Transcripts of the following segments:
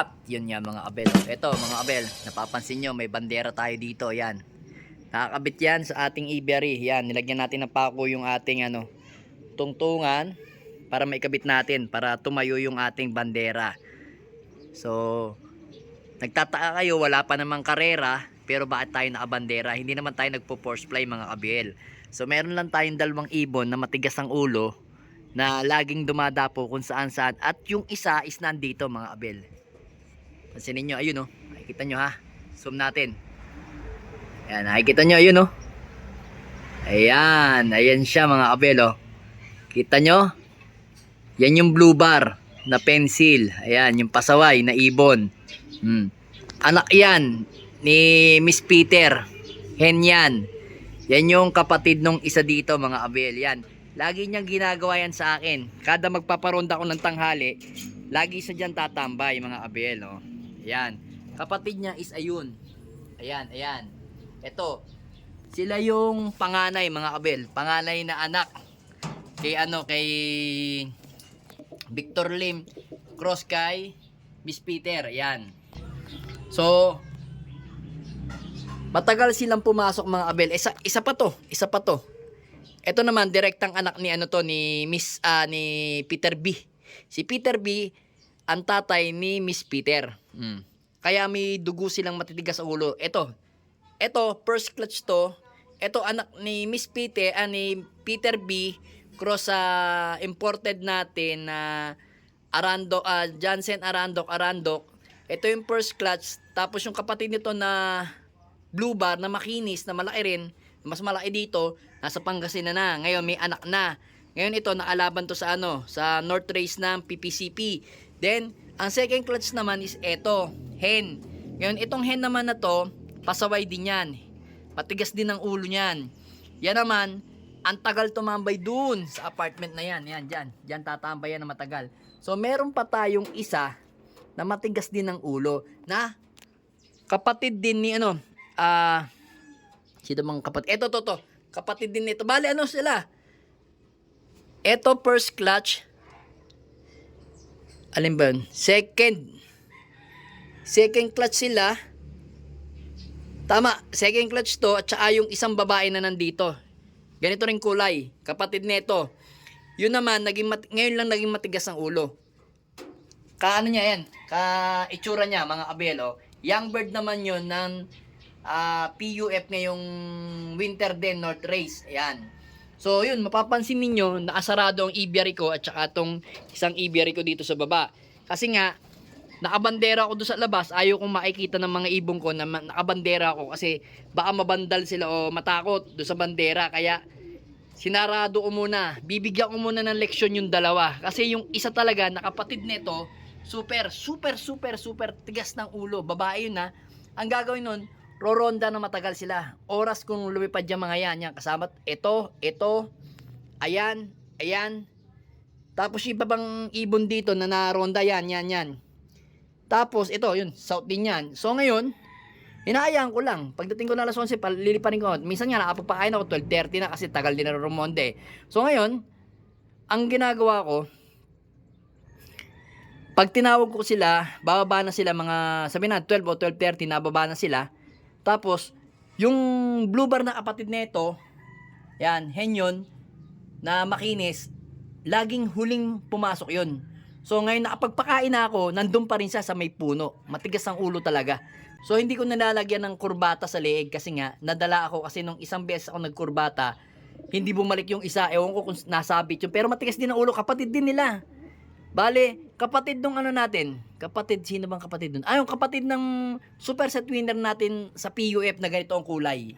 up. Yun nga mga abel. Ito mga abel, napapansin nyo may bandera tayo dito. Yan. Nakakabit yan sa ating aviary. Yan, nilagyan natin ng pako yung ating tungtungan para maikabit natin para tumayo yung ating bandera. So, nagtataka kayo, wala pa namang karera, pero bakit tayo nakabandera? Hindi naman tayo nagpo-force fly mga abel. So, meron lang tayong dalawang ibon na matigas ang ulo na laging dumadapo kung saan saan, at yung isa is nandito mga abel. Pansinin nyo, ayun o, nakikita nyo ha, zoom natin. Ayan, nakikita nyo, ayun o. Ayan, ayan siya mga abel o. Kita nyo? Yan yung blue bar na pencil. Ayan, yung pasaway na ibon. Anak yan ni Miss Peter. Hen yan. Yan yung kapatid nung isa dito mga abel. Yan. Lagi niyang ginagawa yan sa akin. Kada magpaparonda ko ng tanghali, lagi sa dyan tatambay mga abel. Oh. Ayan. Kapatid niya is ayun. Ayan, ayan. Ito. Sila yung panganay mga abel. Panganay na anak. Kay kay Victor Lim. Cross kay Miss Peter. Ayan. So, matagal silang pumasok mga abel. Isa pa to. Isa pa to. Ito naman direktang anak ni ni Peter B. Si Peter B ang tatay ni Miss Peter. Kaya may dugo silang matitigas sa ulo. Ito first clutch to. Ito anak ni Miss Peter, ni Peter B cross sa imported natin na Jansen Arandok. Ito yung first clutch. Tapos yung kapatid nito na blue bar na makinis na malaki rin, mas malaki dito, nasa Pangasinan na. Ngayon may anak na. Ngayon ito nakalaban to sa sa North Race ng PPCP. Then ang second clutch naman is ito, hen. Ngayon itong hen naman na to, pasaway din yan. Patigas din ang ulo niyan. Yan naman, ang tagal tumambay dun sa apartment na yan. Yan, diyan tatambay yan na matagal. So meron pa tayong isa na matigas din ang ulo na kapatid din ni sino bang kapatid? Ito to. Kapatid din nito. Bale sila? Ito first clutch. Alin ba yun? Second clutch sila. Tama, second clutch to at saka yung isang babae na nandito. Ganito rin kulay. Kapatid nito. Yun naman, ngayon lang naging matigas ang ulo. Niya yan? Itsura niya mga abel. Young bird naman yun ng PUF ngayong winter din North Race. Ayan. So yun, mapapansin ninyo nakasarado ang aviary ko at saka tong isang aviary ko dito sa baba. Kasi nga nakabandera ako doon sa labas. Ayaw kong makikita ng mga ibong ko na nakabandera ako kasi baka mabandal sila o matakot doon sa bandera. Kaya sinarado ko muna. Bibigyan ko muna ng leksyon yung dalawa. Kasi yung isa talaga nakapatid nito, super tigas ng ulo. Babae yun ha. Ang gagawin nun, roronda na matagal sila. Oras kung lumipad yung mga yan. Kasama ito, ayan. Tapos yung iba bang ibon dito na naronda yan. Tapos ito, yun, south din yan. So ngayon, hinahayaan ko lang. Pagdating ko na alas 11, liliparin ko. Minsan nga nakapagpakain ako 12:30 na kasi tagal din na rumonde. So ngayon, ang ginagawa ko, pag tinawag ko sila, bababa na sila mga, sabi na 12 o 12:30, nababa na sila. Tapos, yung blue bar na kapatid nito, yan, hen yun, na makinis, laging huling pumasok yun. So, ngayon nakapagpakain na ako, nandun pa rin siya sa may puno. Matigas ang ulo talaga. So, hindi ko nalalagyan ng kurbata sa leeg kasi nga, nadala ako kasi nung isang beses ako nagkurbata, hindi bumalik yung isa. Ewan ko kung nasabit yun. Pero matigas din ang ulo, kapatid din nila. Bale, kapatid nung natin. Kapatid, sino bang kapatid dun? Yung kapatid ng super set winner natin sa PUF na ganito ang kulay.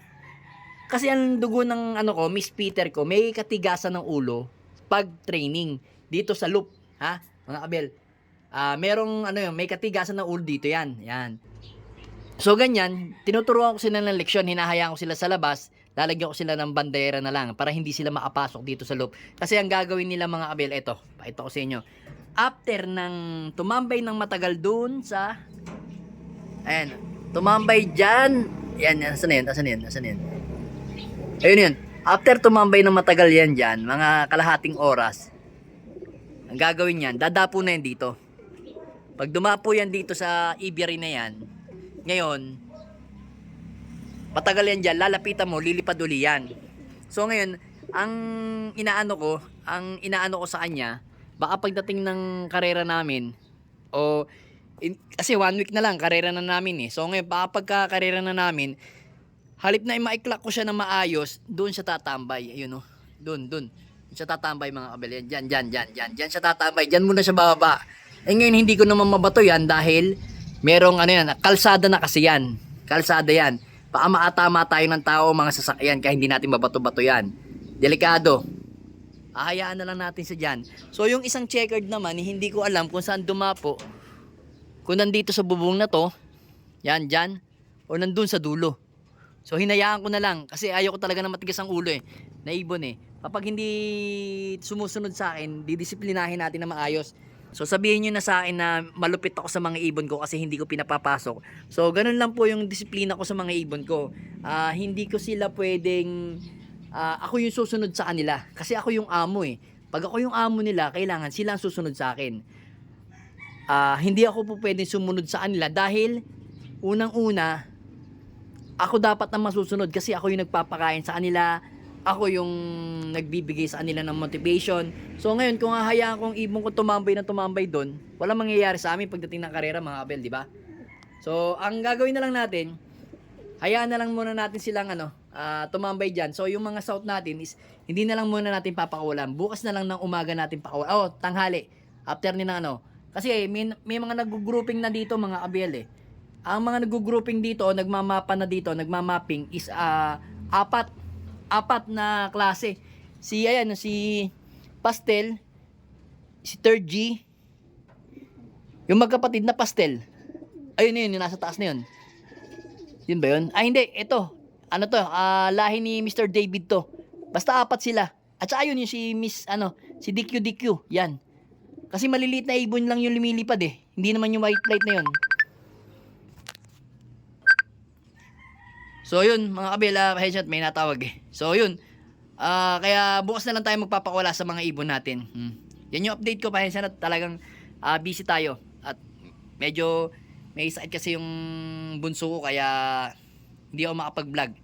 Kasi ang dugo ng Miss Peter ko, may katigasan ng ulo pag training dito sa loop, ha? Mga abel. Merong may katigasan ng ulo dito yan. So ganyan, tinuturuan ko sila ng leksyon, hinahayaan ko sila sa labas, lalagyan ko sila ng bandera na lang para hindi sila makapasok dito sa loop. Kasi ang gagawin nila mga abel, pakita ko sa inyo. After ng tumambay ng matagal dun sa tumambay dyan. Asan yan? Ayun yun. After tumambay ng matagal yan dyan, mga kalahating oras, ang gagawin yan, dadapo na yan dito. Pag dumapo yan dito sa aviary na yan, ngayon, patagal yan dyan, lalapitan mo, lilipad uli yan. So ngayon, ang inaano ko sa kanya, baka pagdating ng karera namin, kasi 1 week na lang, karera na namin eh. So ngayon, baka pagka karera na namin, halip na maiklak ko siya na maayos, doon siya tatambay. Ayun oh, doon. Doon siya tatambay mga kabel. Diyan siya tatambay. Diyan muna siya bababa. Eh ngayon, hindi ko naman mabato yan dahil merong kalsada na kasi yan. Kalsada yan. Baka maatama tayo ng tao, mga sasakyan, kaya hindi natin mabato-bato yan. Delikado. Ahayaan na lang natin sa dyan. So yung isang checkered naman, hindi ko alam kung saan dumapo. Kung nandito sa bubong na to, yan, dyan, o nandun sa dulo. So hinayaan ko na lang kasi ayaw ko talaga na matigas ang ulo eh. Naibon eh. Kapag hindi sumusunod sa akin, didisiplinahin natin na maayos. So sabihin nyo na sa akin na malupit ako sa mga ibon ko kasi hindi ko pinapapasok. So ganun lang po yung disiplina ko sa mga ibon ko. Hindi ko sila pwedeng ako yung susunod sa kanila kasi ako yung amo eh. Pag ako yung amo nila, kailangan sila ang susunod sa akin. Hindi ako po pwedeng sumunod sa kanila dahil unang-una ako dapat na masusunod kasi ako yung nagpapakain sa kanila. Ako yung nagbibigay sa kanila ng motivation. So ngayon, kung hahayaan kong ibon ko tumambay doon, walang mangyayari sa amin pagdating ng karera mga kabel, di ba? So ang gagawin na lang natin, hayaan na lang muna natin silang tumambay dyan. So yung mga south natin is hindi na lang muna natin papakulan. Bukas na lang ng umaga natin pakulan. Tanghali. After ni kasi may mga nag-grouping na dito mga kabel eh. Ang mga nag-grouping dito, nagmamapa na dito, nagmamapping is apat na klase. Si Pastel, si 3rd G, yung magkapatid na Pastel. Ayun yun, yung nasa taas na yun. Yun ba yun? Hindi, ito. Lahi ni Mr. David to. Basta 4 sila. At saka yun yung si DQ. Yan. Kasi maliliit na ibon lang yung lumilipad eh. Hindi naman yung white flight na yun. So yun mga kabel, headshot may natawag eh. So yun, kaya bukas na lang tayo magpapakawala sa mga ibon natin. Yan yung update ko, pasensya na talagang busy tayo. At medyo may sakit kasi yung bunso ko kaya hindi ako makapag-vlog.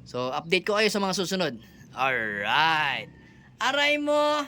So update ko kayo sa mga susunod. Alright. Aray mo!